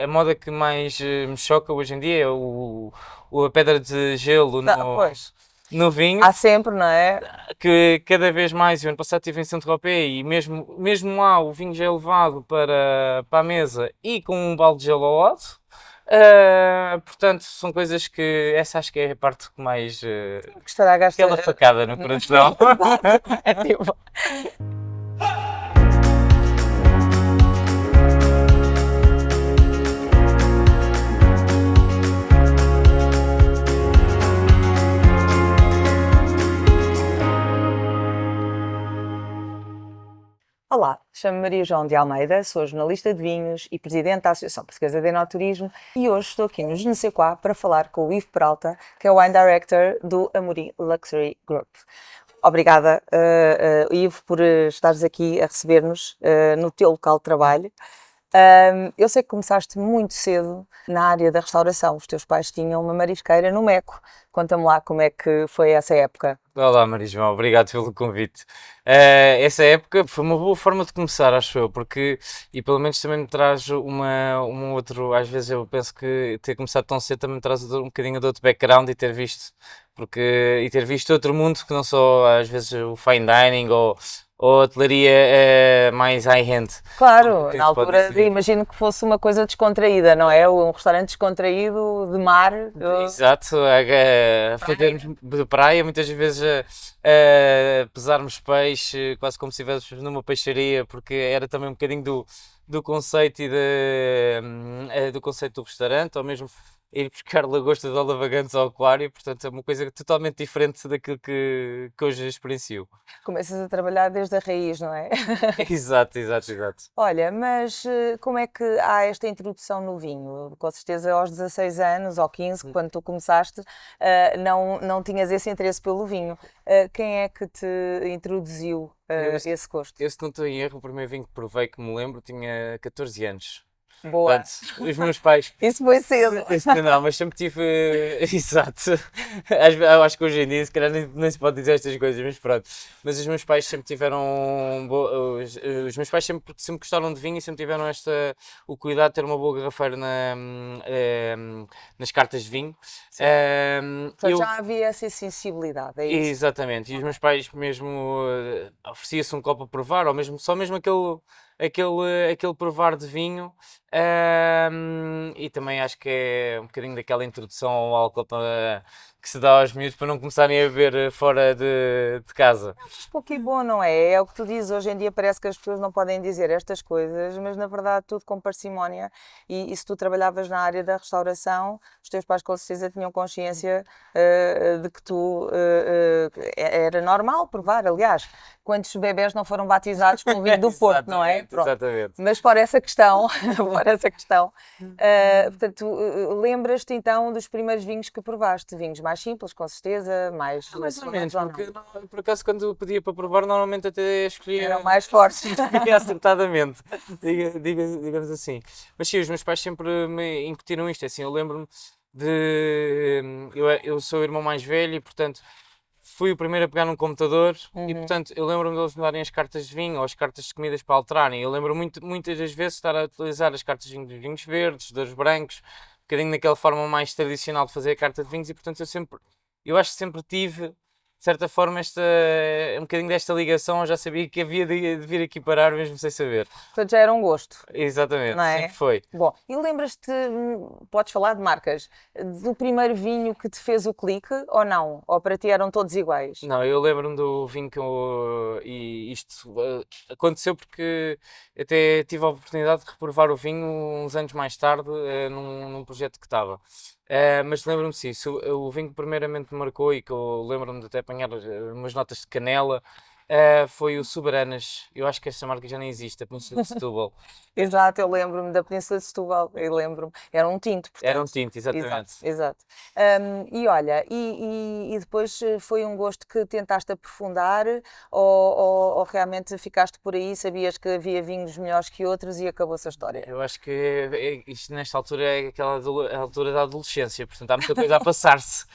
a moda que mais me choca hoje em dia é a pedra de gelo Pois, no vinho, há sempre, não é? que cada vez mais, o ano passado estive em Saint-Tropez e mesmo lá o vinho já é levado para a mesa e com um balde de gelo ao lado. Portanto, são coisas que essa acho que é a parte que mais Que estragaste. aquela facada no coração. É tipo, olá, chamo-me Maria João de Almeida, sou jornalista de vinhos e presidente da Associação Portuguesa de Enoturismo e hoje estou aqui no Je ne sais quoi para falar com o Ivo Peralta, que é o Wine Director do Amorim Luxury Group. Obrigada, Ivo, por estares aqui a receber-nos no teu local de trabalho. Eu sei que começaste muito cedo na área da restauração. Os teus pais tinham uma marisqueira no Meco. Conta-me lá como é que foi essa época. Olá, Maria João, obrigado pelo convite. Essa época foi uma boa forma de começar, acho eu, porque, e pelo menos também me traz uma outro, às vezes eu penso que ter começado tão cedo também me traz um bocadinho de outro background e ter visto outro mundo que não só às vezes o fine dining ou a hotelaria mais high-end, Claro, que na se pode altura dizer. imagino que fosse uma coisa descontraída, não é? Um restaurante descontraído de mar. Exato, a fazermos de praia, muitas vezes a pesarmos peixe, quase como se estivéssemos numa peixaria, porque era também um bocadinho do conceito do conceito do restaurante, ou mesmo ir buscar lagostas ou lavagantes ao aquário, portanto é uma coisa totalmente diferente daquilo que hoje experiencio. Começas a trabalhar desde a raiz, não é? Exato, exato, exato. Olha, mas como é que há esta introdução no vinho? Com certeza aos 16 anos ou 15, quando tu começaste, não tinhas esse interesse pelo vinho. Quem é que te introduziu esse gosto? Eu, se não estou em erro, o primeiro vinho que provei que me lembro tinha 14 anos. Boa, Portanto, os meus pais. isso foi cedo. Não, mas sempre tive. Exato. Eu acho que hoje em dia, se calhar, nem se pode dizer estas coisas, mas pronto. Mas os meus pais sempre tiveram. Os meus pais sempre gostaram de vinho e sempre tiveram o cuidado de ter uma boa garrafeira nas cartas de vinho. Portanto, já havia essa sensibilidade, é isso? Exatamente. E os meus pais mesmo oferecia-se um copo a provar, ou mesmo, só mesmo aquele provar de vinho. E também acho que é um bocadinho daquela introdução ao álcool que se dá aos miúdos para não começarem a beber fora de casa. Pouco e bom, não é? É o que tu dizes, hoje em dia parece que as pessoas não podem dizer estas coisas, mas na verdade tudo com parcimónia e se tu trabalhavas na área da restauração, os teus pais com certeza tinham consciência de que era normal provar, aliás, quantos bebés não foram batizados com o vinho do Porto, não é? Exatamente, exatamente. Mas por essa questão, por essa questão, portanto, lembras-te então dos primeiros vinhos que provaste? Vinhos mais simples, com certeza, mais Mais ou menos, selados ou não? porque por acaso quando pedia para provar, normalmente até escolhia Eram mais fortes. acertadamente, digamos assim. Mas sim, os meus pais sempre me incutiram isto, assim, eu lembro-me de... Eu sou o irmão mais velho e, portanto, fui o primeiro a pegar num computador e, portanto, eu lembro-me deles me darem as cartas de vinho ou as cartas de comidas para alterarem. Eu lembro muitas das vezes estar a utilizar as cartas de vinho dos vinhos verdes, dos brancos, um bocadinho daquela forma mais tradicional de fazer a carta de vinhos e, portanto, eu acho que sempre tive, de certa forma, um bocadinho desta ligação. Eu já sabia que havia de vir aqui parar, mesmo sem saber. Portanto, já era um gosto, Exatamente, não sempre é? foi. Bom, e lembras-te, podes falar de marcas, do primeiro vinho que te fez o clique ou não? Ou para ti eram todos iguais? Não, eu lembro-me do vinho e isto aconteceu porque até tive a oportunidade de reprovar o vinho uns anos mais tarde, num projeto que estava. Mas lembro-me sim, o vinho que primeiramente me marcou e que eu lembro-me de até apanhar umas notas de canela, foi o Soberanas. Eu acho que esta marca já nem existe, a Península de Setúbal. Exato, eu lembro-me da Península de Setúbal, eu lembro-me. Era um tinto, Era um portanto. tinto, Exato, exatamente. exato. E olha, e depois foi um gosto que tentaste aprofundar ou realmente ficaste por aí, sabias que havia vinhos melhores que outros e acabou-se a história? Eu acho que isto nesta altura é aquela altura da adolescência, portanto há muita coisa a passar-se.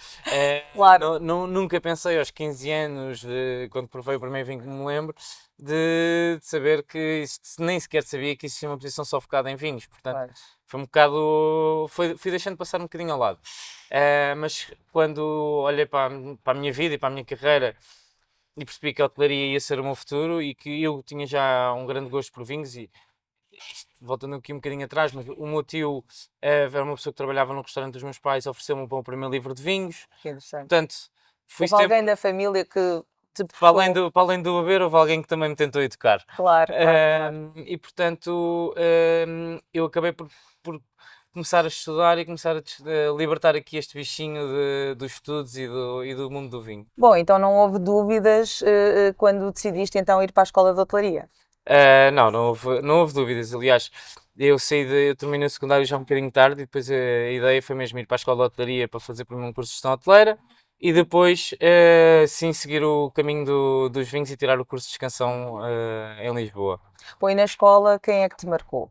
Claro. Nunca pensei aos 15 anos, quando provei o primeiro primeiro vinho que me lembro, de saber que nem sequer sabia que existia uma posição só focada em vinhos, portanto Claro. foi um bocado, fui deixando passar um bocadinho ao lado. Mas quando olhei para a minha vida e para a minha carreira e percebi que a hotelaria ia ser o meu futuro e que eu tinha já um grande gosto por vinhos e voltando aqui um bocadinho atrás, mas o meu tio era uma pessoa que trabalhava no restaurante dos meus pais, ofereceu-me o meu primeiro livro de vinhos, Que interessante. portanto, fui Houve sempre, alguém da família que te para além do beber, houve alguém que também me tentou educar. Claro, claro. E portanto, eu acabei por começar a estudar e começar a libertar aqui este bichinho dos estudos e do mundo do vinho. Bom, então não houve dúvidas quando decidiste então ir para a escola de hotelaria? Não, não houve dúvidas. Aliás, eu terminei o secundário já um bocadinho tarde e depois a ideia foi mesmo ir para a escola de hotelaria para fazer primeiro um curso de gestão hoteleira e depois, sim, seguir o caminho dos vinhos e tirar o curso de excansão, em Lisboa. Bom, e na escola quem é que te marcou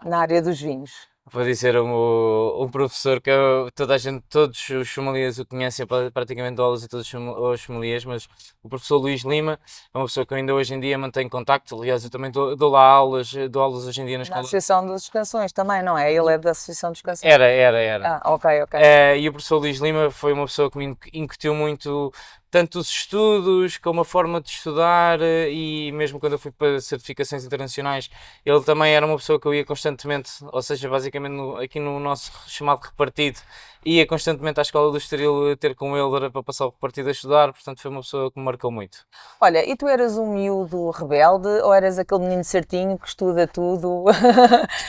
na área dos vinhos? Vou dizer um professor que toda a gente, todos os sommeliers o conhecem, praticamente dou aulas a todos os sommeliers, mas o professor Luís Lima é uma pessoa que eu ainda hoje em dia mantenho contacto. Aliás, eu também dou lá aulas, dou aulas hoje em dia na Na escola. Associação dos Canções também, não é? Ele é da Associação dos Canções. Era. Ah, ok, ok. E o professor Luís Lima foi uma pessoa que me incutiu muito tanto os estudos como a forma de estudar e mesmo quando eu fui para certificações internacionais, ele também era uma pessoa que eu ia constantemente, ou seja, basicamente aqui no nosso chamado repartido, ia constantemente à escola do Estoril ter com ele era para passar o repartido a estudar, portanto foi uma pessoa que me marcou muito. Olha, e tu eras um miúdo rebelde ou eras aquele menino certinho que estuda tudo?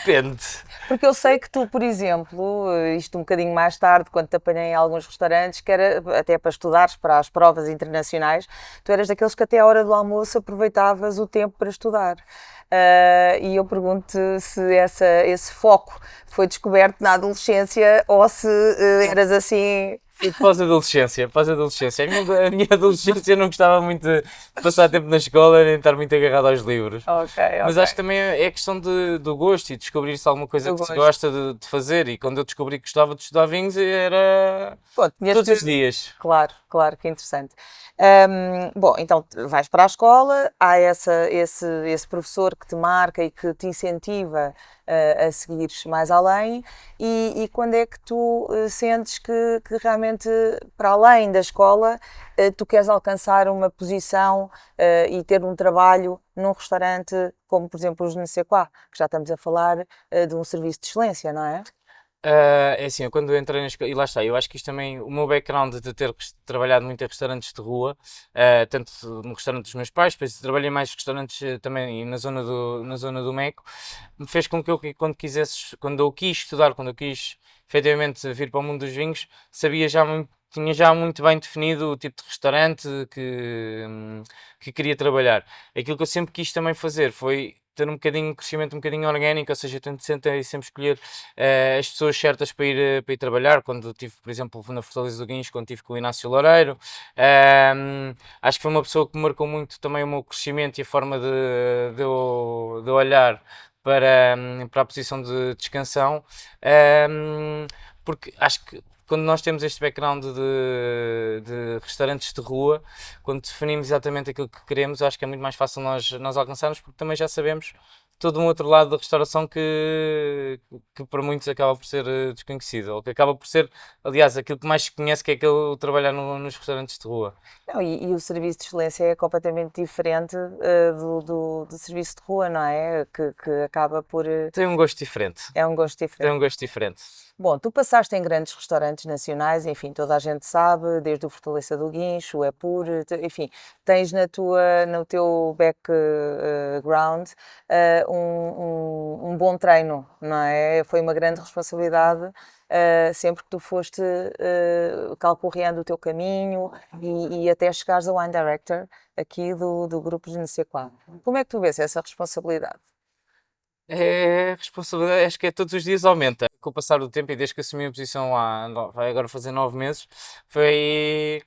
Depende. Porque eu sei que tu, por exemplo, isto um bocadinho mais tarde, quando te apanhei em alguns restaurantes, que era até para estudares para as provas internacionais, tu eras daqueles que até à hora do almoço aproveitavas o tempo para estudar. E eu pergunto se esse foco foi descoberto na adolescência ou se eras assim. Fui pós-adolescência, pós-adolescência. A minha adolescência eu não gostava muito de passar tempo na escola nem estar muito agarrado aos livros. Ok, Mas ok. acho que também é questão do gosto e descobrir se há alguma coisa Do que se gosto. gosta de fazer. E quando eu descobri que gostava de estudar vinhos, era Bom, tinhas todos que- os dias. Claro, claro, que interessante. Bom, então vais para a escola, há esse professor que te marca e que te incentiva a seguires mais além, e quando é que tu sentes que realmente, para além da escola, tu queres alcançar uma posição e ter um trabalho num restaurante como, por exemplo, o Je ne sais quoi, que já estamos a falar de um serviço de excelência, não é? É assim, eu quando entrei na escola, e lá está, eu acho que isto também, o meu background de ter trabalhado muito em restaurantes de rua, tanto no restaurante dos meus pais, depois trabalhei mais em restaurantes também na zona do Meco, me fez com que eu, quando eu quis estudar, quando eu quis efetivamente vir para o mundo dos vinhos, tinha já muito bem definido o tipo de restaurante que queria trabalhar. Aquilo que eu sempre quis também fazer foi ter um crescimento um bocadinho orgânico, ou seja, eu tentei sempre escolher as pessoas certas para ir trabalhar, quando estive, por exemplo, na Fortaleza do Guincho, quando estive com o Inácio Loureiro, acho que foi uma pessoa que me marcou muito também o meu crescimento e a forma de eu olhar para a posição de descansão, porque acho que quando nós temos este background de restaurantes de rua, quando definimos exatamente aquilo que queremos, acho que é muito mais fácil nós alcançarmos, porque também já sabemos todo um outro lado da restauração que para muitos acaba por ser desconhecido, ou que acaba por ser, aliás, aquilo que mais se conhece, que é aquele trabalhar nos restaurantes de rua. Não, e o serviço de excelência é completamente diferente do serviço de rua, não é? Que acaba por. Tem um gosto diferente. É um gosto Tem diferente. um gosto diferente. Bom, tu passaste em grandes restaurantes nacionais, enfim, toda a gente sabe, desde o Fortaleza do Guincho, o Epur, enfim, tens no teu background um bom treino, não é? Foi uma grande responsabilidade. Sempre que tu foste calcorreando o teu caminho e até chegares ao Wine Director aqui do grupo de Quoi. Como é que tu vês essa responsabilidade? É responsabilidade, acho que é todos os dias aumenta. Com o passar do tempo e desde que assumi a posição vai agora fazer 9 meses, foi,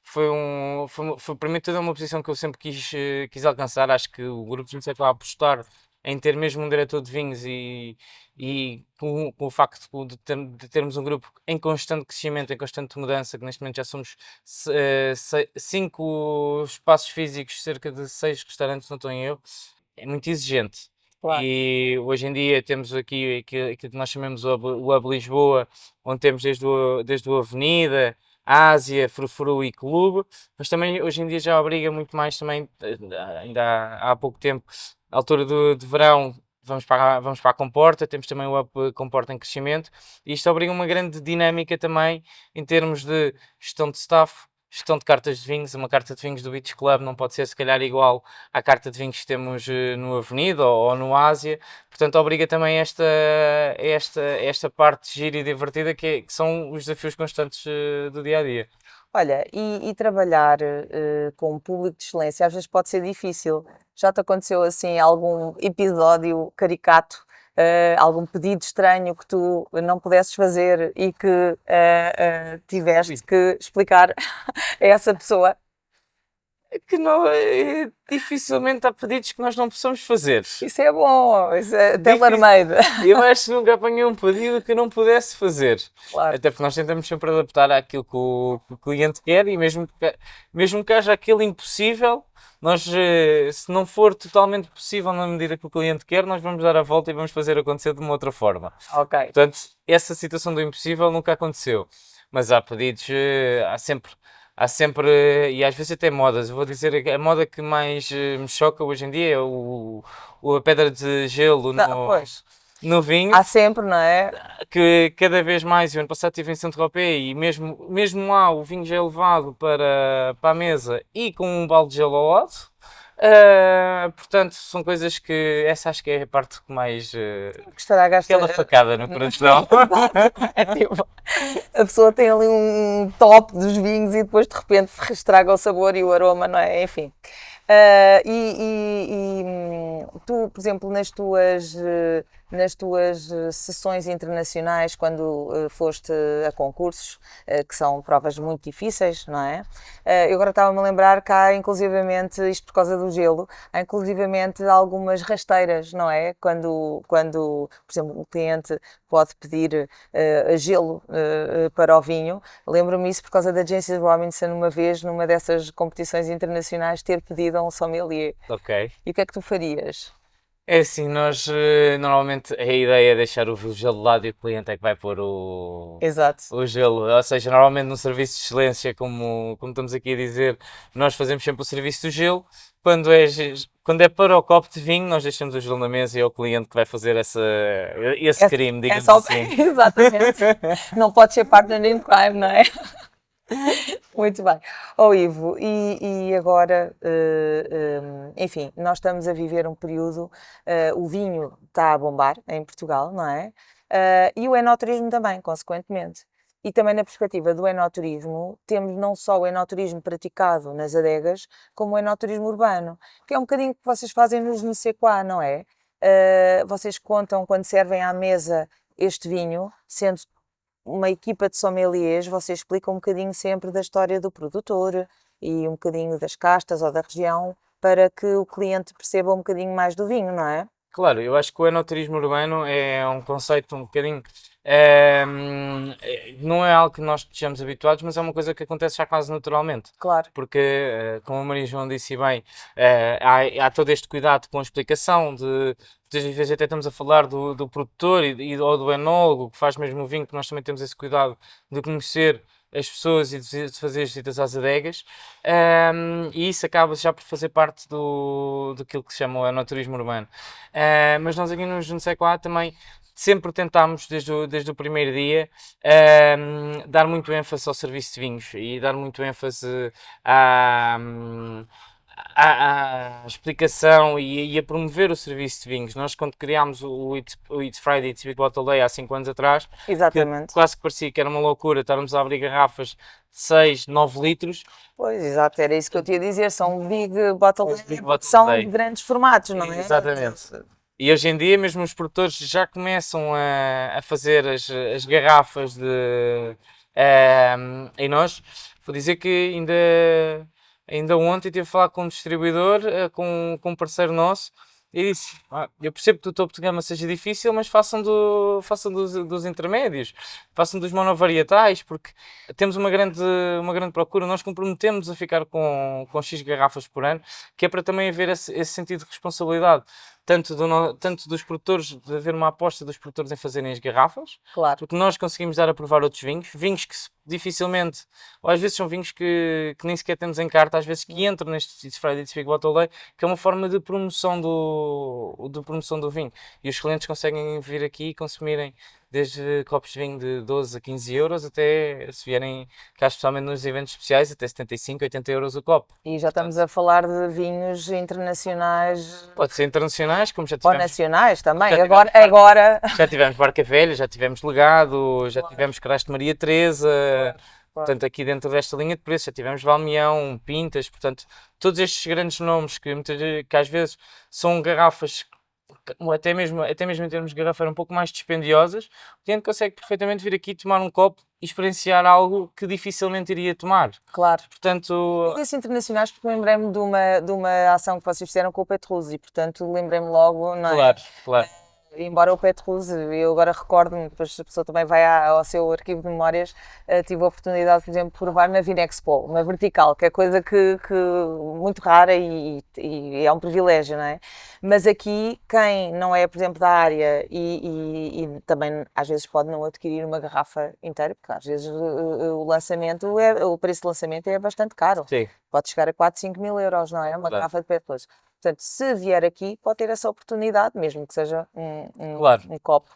foi para mim toda uma posição que eu sempre quis alcançar. Acho que o grupo de vai a apostar em ter mesmo um diretor de vinhos e com o facto de termos um grupo em constante crescimento, em constante mudança, que neste momento já somos 5 espaços físicos, cerca de 6 restaurantes, não estou em erro, é muito exigente. Claro. E hoje em dia temos aqui aquilo que nós chamamos o Hub Lisboa, onde temos desde o Avenida, Ásia, Frufru e Clube, mas também hoje em dia já obriga muito mais também, ainda há pouco tempo, à altura de verão, vamos para a Comporta, temos também o Up Comporta em crescimento, e isto obriga uma grande dinâmica também em termos de gestão de staff, gestão de cartas de vinhos. Uma carta de vinhos do Beach Club não pode ser se calhar igual à carta de vinhos que temos no Avenida ou no Ásia, portanto obriga também esta parte gira e divertida que são os desafios constantes do dia a dia. Olha, e trabalhar com um público de excelência às vezes pode ser difícil. Já te aconteceu assim algum episódio caricato, algum pedido estranho que tu não pudesses fazer e que tiveste que explicar a essa pessoa? Que não, dificilmente há pedidos que nós não possamos fazer. Isso é bom, isso é Difícil. tailor-made. Eu acho que nunca apanhei um pedido que eu não pudesse fazer. Claro. Até porque nós tentamos sempre adaptar àquilo que o cliente quer, e mesmo que haja aquele impossível, nós, se não for totalmente possível na medida que o cliente quer, nós vamos dar a volta e vamos fazer acontecer de uma outra forma. Ok. Portanto, essa situação do impossível nunca aconteceu. Mas há pedidos, há sempre, e às vezes até modas. Eu vou dizer que a moda que mais me choca hoje em dia é a pedra de gelo Pois, no vinho, há sempre, não é? que cada vez mais, o ano passado estive em Saint-Tropez e mesmo lá o vinho já é levado para a mesa e com um balde de gelo ao lado. Portanto, são coisas que essa acho que é a parte que mais Que estraga aquela facada no coração. É tipo, a pessoa tem ali um top dos vinhos e depois de repente estraga o sabor e o aroma, não é? Enfim. Tu, por exemplo, nas tuas sessões internacionais, quando foste a concursos, que são provas muito difíceis, não é? Eu agora estava-me a lembrar que há, inclusivamente, isto por causa do gelo, há inclusivamente algumas rasteiras, não é? Quando, por exemplo, o cliente pode pedir gelo para o vinho. Lembro-me isso por causa da Jancis Robinson, uma vez, numa dessas competições internacionais, ter pedido a um sommelier. Ok. E o que é que tu farias? É assim, nós normalmente a ideia é deixar o gelo de lado e o cliente é que vai pôr Exato. o gelo. Ou seja, normalmente no serviço de excelência, como estamos aqui a dizer, nós fazemos sempre o serviço do gelo. Quando é para o copo de vinho, nós deixamos o gelo na mesa e é o cliente que vai fazer esse crime, digamos só... assim. Exatamente. Não pode ser partner in crime, não é? Muito bem. Ivo, e agora, enfim, nós estamos a viver um período, o vinho está a bombar em Portugal, não é? E o enoturismo também, consequentemente. E também na perspectiva do enoturismo, temos não só o enoturismo praticado nas adegas, como o enoturismo urbano, que é um bocadinho que vocês fazem nos Nicequá, não é? Vocês contam quando servem à mesa este vinho, sendo uma equipa de sommeliers, vocês explicam um bocadinho sempre da história do produtor e um bocadinho das castas ou da região para que o cliente perceba um bocadinho mais do vinho, não é? Claro, eu acho que o enoturismo urbano é um conceito um bocadinho. Não é algo que nós estejamos habituados, mas é uma coisa que acontece já quase naturalmente. Claro. Porque, como a Maria João disse bem, há todo este cuidado com a explicação muitas vezes até estamos a falar do produtor ou do enólogo que faz mesmo o vinho, que nós também temos esse cuidado de conhecer as pessoas e de fazer as visitas às adegas, e isso acaba já por fazer parte daquilo que se chama o enoturismo urbano. Mas nós aqui no Junsecoa também sempre tentámos, desde o primeiro dia, dar muito ênfase ao serviço de vinhos e dar muito ênfase à explicação e a promover o serviço de vinhos. Nós, quando criámos o It's Friday, It's Big Bottle Day há 5 anos atrás, Exatamente. que quase que parecia que era uma loucura estarmos a abrir garrafas de 6, 9 litros. Pois, exato, era isso que eu te ia dizer, são big bottle, Big Bottle são Day. de grandes formatos, não é? Exatamente. E hoje em dia, mesmo os produtores já começam a fazer as garrafas e nós, vou dizer que ainda ontem estive a falar com um distribuidor, com um parceiro nosso, e disse, eu percebo que o topo de gama seja difícil, mas façam dos intermédios, façam dos monovarietais, porque temos uma grande procura. Nós comprometemos a ficar com X garrafas por ano, que é para também haver esse sentido de responsabilidade, tanto dos produtores, de haver uma aposta dos produtores em fazerem as garrafas, Claro. porque nós conseguimos dar a provar outros vinhos que dificilmente, ou às vezes são vinhos que nem sequer temos em carta, às vezes que entram neste It's Friday, It's Big Bottle Day, que é uma forma de promoção do vinho. E os clientes conseguem vir aqui e consumirem desde copos de vinho de 12 a 15 euros até, se vierem cá especialmente nos eventos especiais, até 75, 80 euros o copo. E já estamos a falar de vinhos internacionais Pode ser internacionais, como já ou tivemos. nacionais também. Já Agora. Já tivemos Barca Velha, já tivemos Legado, já tivemos Crasto de Maria Teresa, portanto aqui dentro desta linha de preços já tivemos Valmião, Pintas, portanto todos estes grandes nomes que às vezes são garrafas até mesmo em termos de garrafa, eram um pouco mais dispendiosas, o cliente consegue perfeitamente vir aqui tomar um copo e experienciar algo que dificilmente iria tomar. Claro. Portanto, Desses internacionais, porque lembrei-me de uma ação que vocês fizeram com o Petrus e, portanto, lembrei-me logo, não é? claro, claro. Embora o Petrus, eu agora recordo-me, depois a pessoa também vai ao seu arquivo de memórias, tive a oportunidade, por exemplo, de provar na Vinexpo, uma vertical, que é coisa que muito rara e é um privilégio, não é? Mas aqui, quem não é, por exemplo, da área e também às vezes pode não adquirir uma garrafa inteira, porque às vezes o preço de lançamento é bastante caro. Sim. Pode chegar a 4, 5 mil euros, não é? Uma garrafa de Petrus. Portanto, se vier aqui, pode ter essa oportunidade, mesmo que seja Claro. um copo,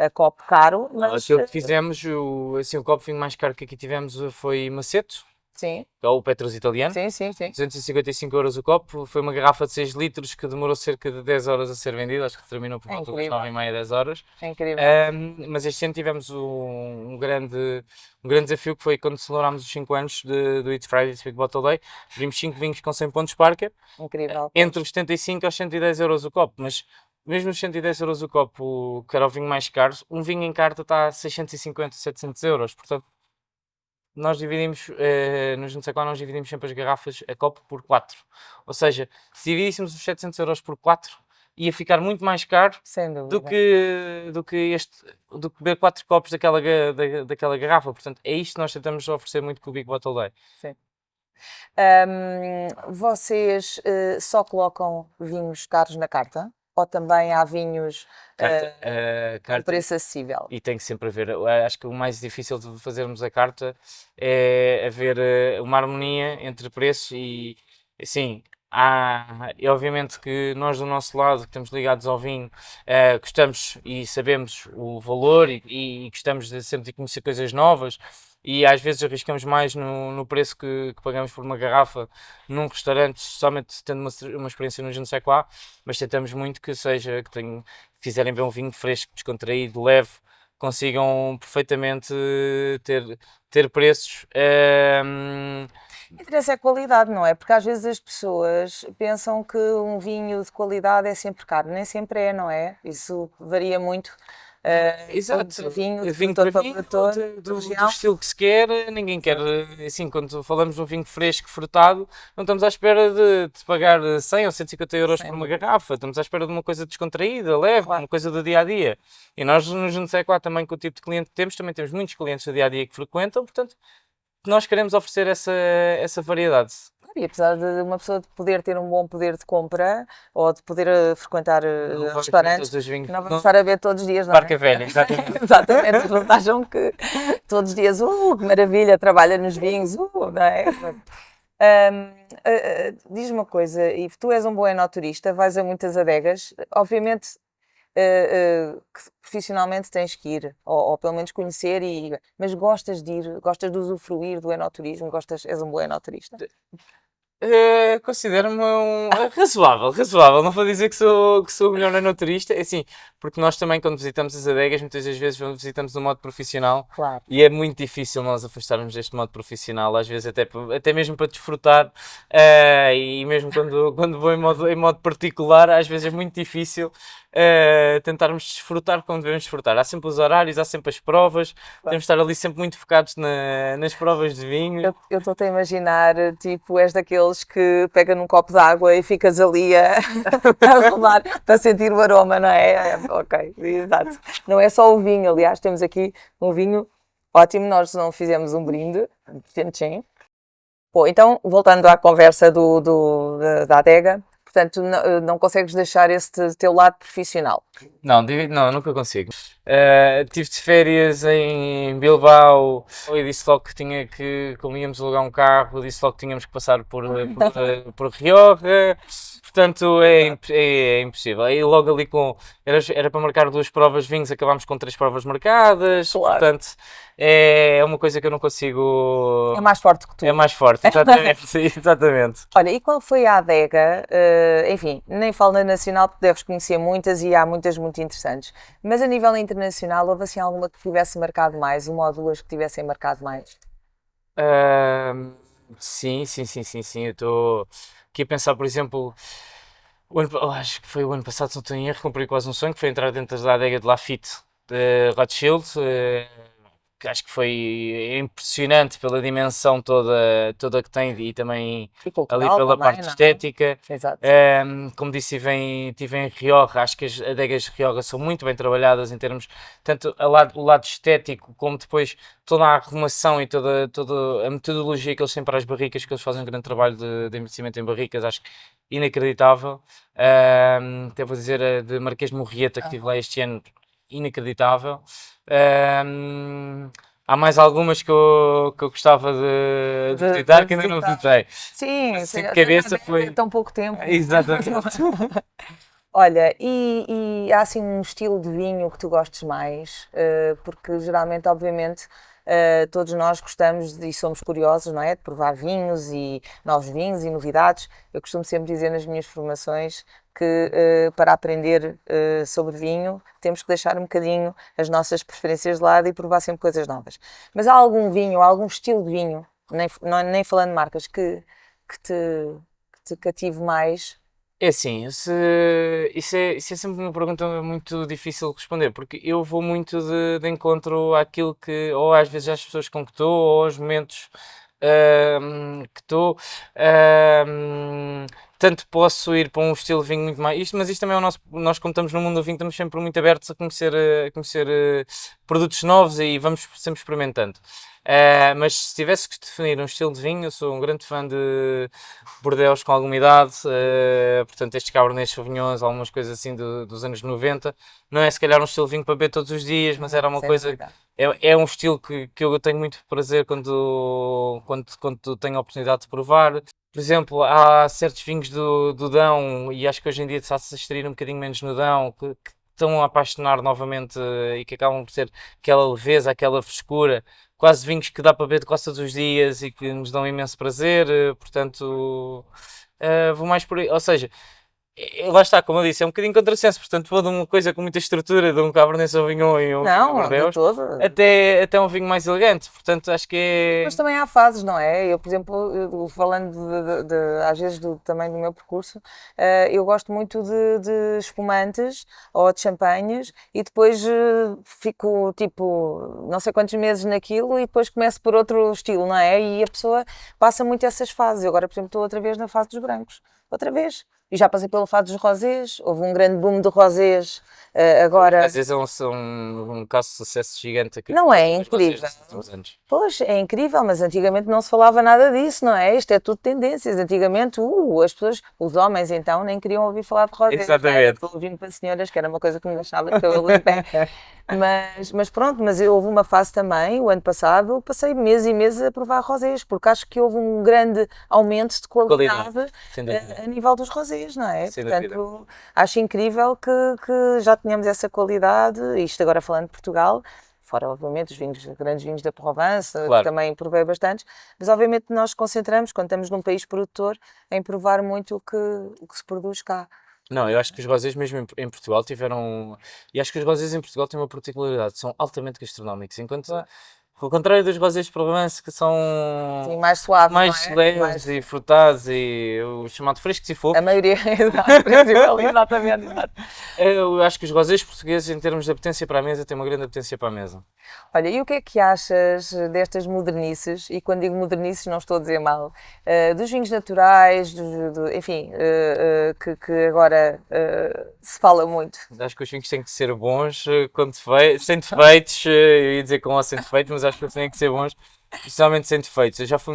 a copo caro, mas Aquilo que fizemos, o copo de vinho mais caro que aqui tivemos foi Maceto, sim, que é o Petrus italiano. sim, sim, sim. 255 euros o copo, foi uma garrafa de 6 litros que demorou cerca de 10 horas a ser vendida, acho que terminou por volta das 9h30, 10 horas. É incrível. Mas este ano tivemos um grande desafio que foi quando celebrámos os 5 anos do It's Friday, It's Big Bottle Day, abrimos 5 vinhos com 100 pontos Parker, Incrível. entre os 75 aos 110 euros o copo, mas mesmo os 110 euros o copo, que era o vinho mais caro, um vinho em carta está a 650, 700 euros, portanto nós dividimos, nos não sei qual, nós dividimos sempre as garrafas a copo por 4. Ou seja, se dividíssemos os 700 euros por 4, ia ficar muito mais caro Sem dúvida. do que beber 4 copos daquela garrafa. Portanto, é isto que nós tentamos oferecer muito com o Big Bottle Day. Sim. Vocês só colocam vinhos caros na carta? Ou também há vinhos com preço acessível? E tem que sempre haver, acho que o mais difícil de fazermos a carta é haver uma harmonia entre preços e, assim, e obviamente que nós do nosso lado, que estamos ligados ao vinho, gostamos e sabemos o valor e gostamos sempre de conhecer coisas novas e às vezes arriscamos mais no preço que pagamos por uma garrafa num restaurante, somente tendo uma experiência no je ne sais quoi, mas tentamos muito que fizerem bem um vinho fresco, descontraído, leve, consigam perfeitamente ter preços. Interessa é a qualidade, não é? Porque às vezes as pessoas pensam que um vinho de qualidade é sempre caro. Nem sempre é, não é? Isso varia muito. Exato, Vinho, vinho produtor para para vinho, produtor, do região. estilo que se quer, ninguém quer, assim, quando falamos de um vinho fresco, frutado, não estamos à espera de pagar 100 ou 150 euros por uma garrafa, estamos à espera de uma coisa descontraída, leve, uma coisa do dia-a-dia. E nós no je ne sais quoi também, com o tipo de cliente que temos, também temos muitos clientes do dia-a-dia que frequentam, portanto, nós queremos oferecer essa variedade. E apesar de uma pessoa poder ter um bom poder de compra ou de poder frequentar restaurantes, não vamos estar a ver todos os dias, não é? Barca Velha, exatamente. Exatamente, as pessoas acham que todos os dias, que maravilha, trabalha nos vinhos, não é? Diz-me uma coisa, e tu és um bom enoturista, vais a muitas adegas, obviamente que profissionalmente tens que ir, ou pelo menos conhecer, mas gostas de ir, gostas de usufruir do enoturismo, és um bom enoturista? Considero-me razoável, não vou dizer que sou o melhor enoturista, é assim, porque nós também, quando visitamos as adegas, muitas das vezes visitamos no modo profissional Claro. e é muito difícil nós afastarmos deste modo profissional, às vezes até mesmo para desfrutar, e mesmo quando vou em modo particular, às vezes é muito difícil tentarmos desfrutar como devemos desfrutar. Há sempre os horários, há sempre as provas, temos de estar ali sempre muito focados nas provas de vinho. Eu estou-te a imaginar, tipo, és daqueles que pega num copo de água e ficas ali a rolar para sentir o aroma, não é? Ok, exato. Não é só o vinho, aliás, temos aqui um vinho ótimo, nós não fizemos um brinde, tchim. Bom, então, voltando à conversa da adega, portanto, não consegues deixar esse teu lado profissional. Não, não, nunca consigo. Tive de férias em Bilbao e disse logo como íamos alugar um carro, disse logo que tínhamos que passar por Rioja, portanto é impossível. Aí logo ali era para marcar 2 provas de vinhos, acabámos com 3 provas marcadas, Claro. portanto é uma coisa que eu não consigo. É mais forte que tu. É mais forte, exatamente. Exatamente. Olha, e qual foi a adega? Enfim, nem falo na nacional porque deves conhecer muitas e há muitas muito interessantes. Mas a nível internacional, houve assim alguma que tivesse marcado mais? Uma ou duas que tivessem marcado mais? Sim. Eu estou aqui a pensar, por exemplo, acho que foi o ano passado, se não estou em erro, cumpri quase um sonho, que foi entrar dentro da adega de Lafite de Rothschild. Que acho que foi impressionante pela dimensão toda que tem e também E ali cultural pela também, parte não é? estética. Exato. Como disse, estive em Rioja, acho que as adegas de Rioja são muito bem trabalhadas em termos, tanto o lado estético, como depois toda a arrumação e toda a metodologia que eles têm para as barricas, que eles fazem um grande trabalho de envelhecimento em barricas, acho que inacreditável. Até vou dizer a de Marquês de Morrieta, que estive lá este ano, inacreditável. Há mais algumas que eu gostava de visitar que ainda não visitei. Sim, Assim, de cabeça foi. tão pouco tempo. Exatamente. Olha, e há assim um estilo de vinho que tu gostes mais? Porque geralmente, obviamente, todos nós gostamos e somos curiosos, não é? De provar vinhos e novos vinhos e novidades. Eu costumo sempre dizer nas minhas formações que para aprender sobre vinho temos que deixar um bocadinho as nossas preferências de lado e provar sempre coisas novas. Mas há algum vinho, algum estilo de vinho, nem falando de marcas, que te cative mais? É assim, isso é sempre uma pergunta muito difícil de responder, porque eu vou muito de encontro àquilo que, ou às vezes às pessoas com que estou, ou aos momentos que estou. Tanto posso ir para um estilo de vinho muito mais. Mas isto também é o nosso. Nós, como estamos no mundo do vinho, estamos sempre muito abertos a conhecer produtos novos e vamos sempre experimentando. Mas se tivesse que definir um estilo de vinho, eu sou um grande fã de Bordeaux com alguma idade, portanto, estes Cabernet Sauvignons, algumas coisas assim dos anos 90. Não é se calhar um estilo de vinho para beber todos os dias, mas era uma Sem coisa. dúvida. É um estilo que eu tenho muito prazer quando tenho a oportunidade de provar. Por exemplo, há certos vinhos do Dão, e acho que hoje em dia está-se a extrair um bocadinho menos no Dão, que estão a apaixonar novamente e que acabam por ter aquela leveza, aquela frescura, quase vinhos que dá para beber quase todos os dias e que nos dão imenso prazer, portanto, vou mais por aí. Ou seja, lá está, como eu disse, é um bocadinho contrassenso, portanto vou de uma coisa com muita estrutura, de um Cabernet Sauvignon e um Não, de Bordeaux, todo. até um vinho mais elegante, portanto acho que é. Mas também há fases, não é? Eu, por exemplo, falando às vezes também do meu percurso, eu gosto muito de espumantes ou de champanhes e depois fico tipo não sei quantos meses naquilo e depois começo por outro estilo, não é? E a pessoa passa muito essas fases. Eu agora, por exemplo, estou outra vez na fase dos brancos. Outra vez. E já passei pela fase dos rosés, houve um grande boom de rosés, agora... Às vezes são um caso de sucesso gigante aqui. Não é nos rosés incrível? dos últimos anos. Pois, é incrível, mas antigamente não se falava nada disso, não é? Isto é tudo tendências. Antigamente, as pessoas, os homens então, nem queriam ouvir falar de rosés. Exatamente. Estou ouvindo para senhoras, que era uma coisa que me deixava de cabelo em pé. Mas pronto, houve uma fase também, o ano passado, passei meses e meses a provar rosés, porque acho que houve um grande aumento de qualidade Sem dúvida. a nível dos rosés, não é? Sem Portanto, acho incrível que já tenhamos essa qualidade, isto agora falando de Portugal, fora obviamente os grandes vinhos da Provence, Claro. que também provei bastantes, mas obviamente nós concentramos, quando estamos num país produtor, em provar muito o que se produz cá. Não, eu acho que os rosés mesmo em Portugal tiveram. E acho que os rosés em Portugal têm uma particularidade, são altamente gastronómicos, enquanto, ao contrário dos rosés de Provence, que são Sim, mais suaves, não mais é? leves Mais, e frutados e o chamado frescos e a fofos, maioria, exato, principal, exatamente, exato. eu acho que os rosés portugueses, em termos de apetência para a mesa, têm uma grande apetência para a mesa. Olha, e o que é que achas destas modernices? E quando digo modernices, não estou a dizer mal, dos vinhos naturais, enfim, que agora se fala muito. Acho que os vinhos têm que ser bons, quando sem defeitos, eu ia dizer com ou sem defeitos, mas acho que eles têm que ser bons, especialmente sem defeitos. Eu já fui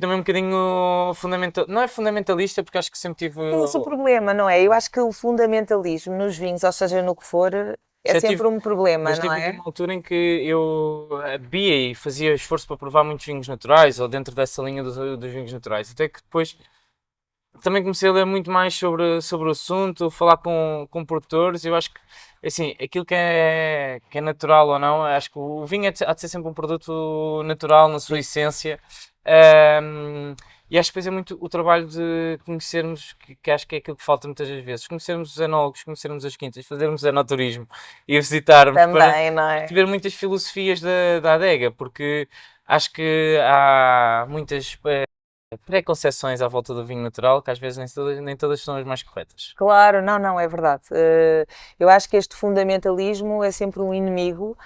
também um bocadinho fundamental, não é fundamentalista, porque acho que sempre tive, É esse o problema, não é? Eu acho que o fundamentalismo nos vinhos, ou seja, no que for, é já tive, sempre um problema, mas não tive aqui é? uma altura em que eu bebia e fazia esforço para provar muitos vinhos naturais, ou dentro dessa linha dos vinhos naturais, até que depois também comecei a ler muito mais sobre o assunto, falar com produtores. Eu acho que, assim, aquilo que é natural ou não, acho que o vinho há de ser sempre um produto natural na sua Sim. essência. Ahm, e acho que depois é muito o trabalho de conhecermos, que acho que é aquilo que falta muitas das vezes, conhecermos os enólogos, conhecermos as quintas, fazermos enoturismo e visitarmos para Também, não é? perceber muitas filosofias da adega, porque acho que há muitas preconceições à volta do vinho natural que às vezes nem todas são as mais corretas. Claro, não, não, é verdade. Eu acho que este fundamentalismo é sempre um inimigo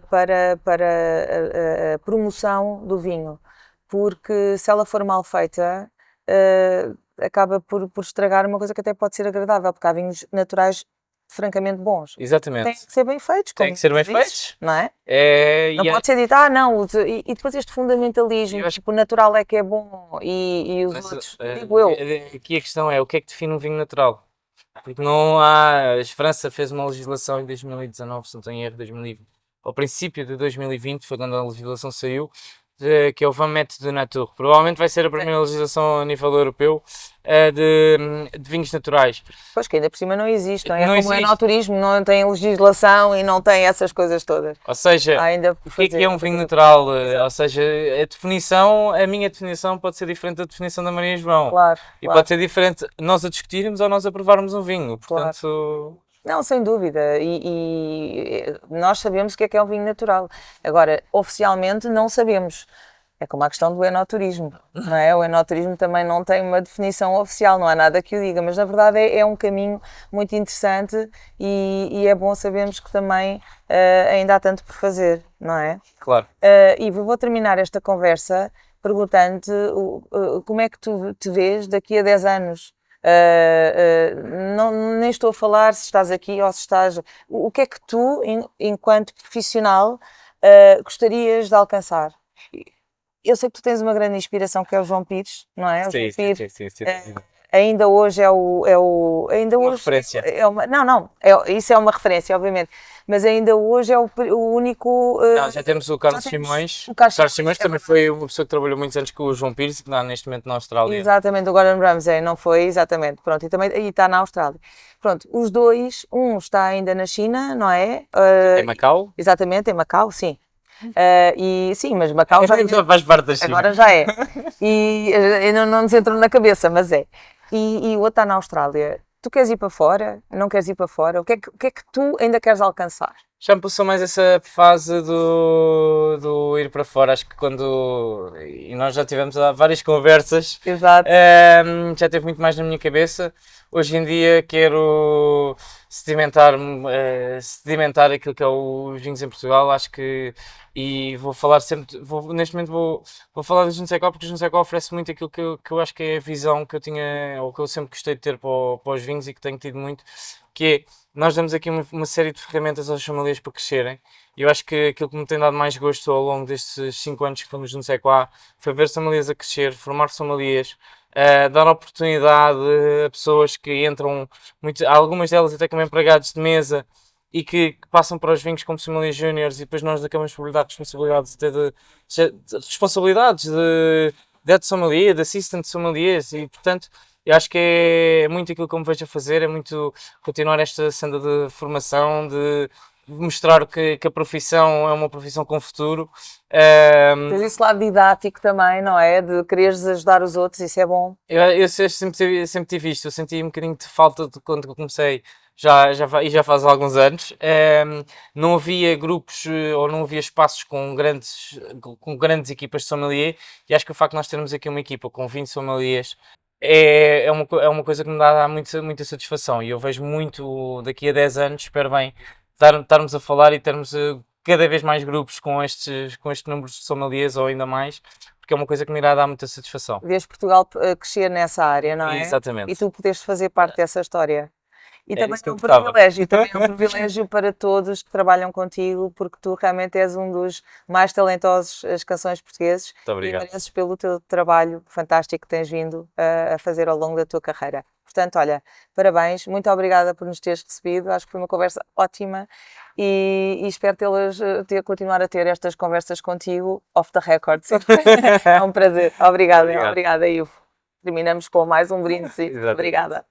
para a promoção do vinho, porque se ela for mal feita, acaba por estragar uma coisa que até pode ser agradável, porque há vinhos naturais francamente bons. Têm Exatamente. que ser bem feitos, Têm como que ser tu bem dizes, feitos. não é? Não E pode ser dito, não, e depois este fundamentalismo, eu acho tipo, o natural é que é bom e os que outros, digo eu. aqui a questão é o que é que define um vinho natural? Porque não há. A França fez uma legislação em 2019, se não tenho erro, 2020. Ao princípio de 2020, foi quando a legislação saiu, que é o Van Met de Nature. Provavelmente vai ser a primeira legislação a nível europeu de vinhos naturais. Pois que ainda por cima não existe, não é? É Não como o existe. enoturismo, não tem legislação e não tem essas coisas todas. Ou seja, Há ainda por o que é fazer um vinho muita coisa. natural? Ou Exato. seja, a minha definição pode ser diferente da definição da Maria João. Claro, E pode claro, ser diferente nós a discutirmos ou nós a provarmos um vinho. claro. Portanto, Não, sem dúvida. Nós sabemos o que é um vinho natural. Agora, oficialmente não sabemos. É como a questão do enoturismo, não é? O enoturismo também não tem uma definição oficial, não há nada que o diga, mas na verdade é um caminho muito interessante e é bom sabermos que também ainda há tanto por fazer, não é? claro. E vou terminar esta conversa perguntando-te como é que tu te vês daqui a 10 anos? Não, nem estou a falar se estás aqui ou se estás. O que é que tu, enquanto profissional, gostarias de alcançar? Eu sei que tu tens uma grande inspiração que é o João Pires, não é? O João Sim, sim, Pires sim, sim, sim. ainda hoje ainda Uma hoje referência. é uma, não, não, isso é uma referência, obviamente, mas ainda hoje é o único. Não, já temos o Já Carlos temos Simões. o O Carlos Carlos Simões, Simões é também verdade. foi uma pessoa que trabalhou muitos anos com o João Pires, que está neste momento na Austrália. Exatamente, o Gordon Ramsay, não foi? Exatamente, pronto, e está na Austrália. Pronto, os dois, um está ainda na China, não é? Em Macau. Exatamente, em Macau, sim. E sim, mas Macau já Já faz parte da China. agora já é. E ainda não nos entrou na cabeça, mas é. E o outro está na Austrália. Tu queres ir para fora? Não queres ir para fora? O que é que tu ainda queres alcançar? Já me passou mais essa fase do ir para fora, acho que quando. E nós já tivemos várias conversas, Exato. já teve muito mais na minha cabeça. Hoje em dia quero sedimentar aquilo que é os vinhos em Portugal, acho que. E vou falar sempre. Neste momento vou falar da Junseco porque a Junseco oferece muito aquilo que eu acho que é a visão que eu tinha, ou que eu sempre gostei de ter para os vinhos e que tenho tido muito, que é nós damos aqui uma série de ferramentas aos sommeliers para crescerem. E eu acho que aquilo que me tem dado mais gosto ao longo destes 5 anos que estamos no Sequá foi ver sommeliers a crescer, formar sommeliers, dar oportunidade a pessoas que entram, algumas delas até como empregados de mesa e que passam para os vinhos como sommeliers júniores e depois nós acabamos por lhe dar responsabilidades até de responsabilidades de head sommelier, de assistant sommeliers e portanto eu acho que é muito aquilo que eu me vejo a fazer, é muito continuar esta senda de formação, mostrar que a profissão é uma profissão com futuro. Tens esse lado didático também, não é? De quereres ajudar os outros, isso é bom. Eu sempre tive isto, eu senti um bocadinho de falta de quando eu comecei, e já faz alguns anos. Não havia grupos ou não havia espaços com grandes equipas de sommelier, e acho que o facto de nós termos aqui uma equipa com 20 sommeliers é uma coisa que me dá muita satisfação, e eu vejo muito daqui a 10 anos, espero bem, estarmos a falar e termos cada vez mais grupos com este número de sommeliers ou ainda mais, porque é uma coisa que me irá dar muita satisfação. Vês Portugal crescer nessa área, não é? Exatamente. E tu podes fazer parte dessa história. E É também isso que é eu um gostava. privilégio, também é um privilégio para todos que trabalham contigo, porque tu realmente és um dos mais talentosos das canções portugueses Muito e obrigado. mereces pelo teu trabalho fantástico que tens vindo a fazer ao longo da tua carreira. Portanto, olha, parabéns, muito obrigada por nos teres recebido, acho que foi uma conversa ótima e espero continuar a ter estas conversas contigo off the record. É um prazer. Obrigada, Obrigado. obrigada, Ivo. Terminamos com mais um brinde. Exato. Obrigada.